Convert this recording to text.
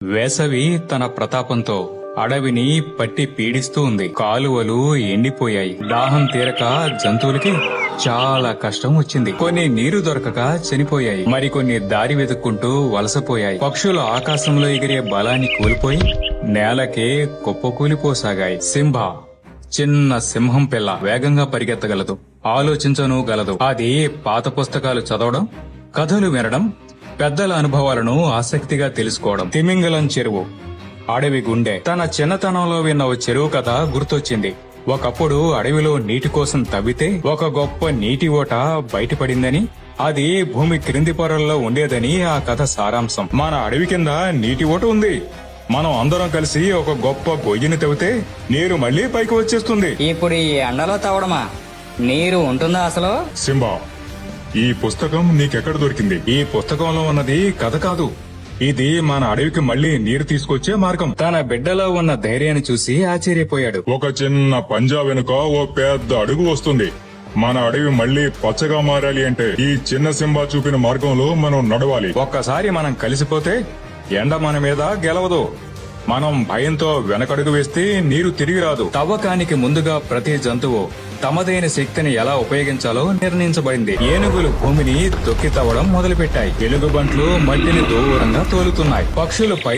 వేసవి తన ప్రతాపంతో అడవిని పట్టి పీడిస్తూ ఉంది. కాలువలు ఎండిపోయాయి. దాహం తీరక జంతువులకి చాలా కష్టం వచ్చింది. కొన్ని నీరు దొరకక చనిపోయాయి. మరికొన్ని దారి వెతుక్కుంటూ వలసపోయాయి. పక్షులు ఆకాశంలో ఎగిరే బలాన్ని కోల్పోయి నేలకే కుప్పకూలిపోసాగాయి. సింహ చిన్న సింహం పిల్ల వేగంగా పరిగెత్తగలదు, ఆలోచించనుగలదు. అది పాత పుస్తకాలు చదవడం, కథలు వినడం, పెద్దల అనుభవాలను ఆసక్తిగా తెలుసుకోవడం. తిమింగలం చెరువు అడవి గుండె. తన చిన్నతనంలో విన్న ఓ చెరువు కథ గుర్తొచ్చింది. ఒకప్పుడు అడవిలో నీటి కోసం తవ్వితే ఒక గొప్ప నీటి ఓట బయటపడిందని, అది భూమి క్రింది పొరల్లో ఉండేదని ఆ కథ సారాంశం. మన అడవి కింద నీటి ఓట ఉంది. మనం అందరం కలిసి ఒక గొప్ప గొయ్యిని తవ్వితే నీరు మళ్లీ పైకి వచ్చేస్తుంది. ఇప్పుడు ఈ ఎండలో తవ్వడమా? నీరు ఉంటుందా అసలు? సింబా, ఈ పుస్తకం నీకెక్కడ దొరికింది? ఈ పుస్తకంలో ఉన్నది కథ కాదు, ఇది మన అడవికి మళ్లీ నీరు తీసుకొచ్చే మార్గం. తన బిడ్డలో ఉన్న ధైర్యాన్ని చూసి ఆశ్చర్యపోయాడు. ఒక చిన్న పంజా వెనుక ఓ పెద్ద అడుగు వస్తుంది. మన అడవి మళ్లీ పచ్చగా మారాలి అంటే ఈ చిన్న సింబా చూపిన మార్గంలో మనం నడవాలి. ఒక్కసారి మనం కలిసిపోతే ఎండ మన మీద గెలవదు. మనం భయంతో వెనకడుగు వేస్తే నీరు తిరిగి రాదు. తవ్వకానికి ముందుగా ప్రతి జంతువు తమదైన శక్తిని ఎలా ఉపయోగించాలో నిర్ణయించబడింది. ఏనుగులు భూమిని తొక్కి తవ్వడం మొదలుపెట్టాయి. ఎలుగుబంట్లు మట్టిని దూరంగా తోలుతున్నాయి. పక్షులు పైన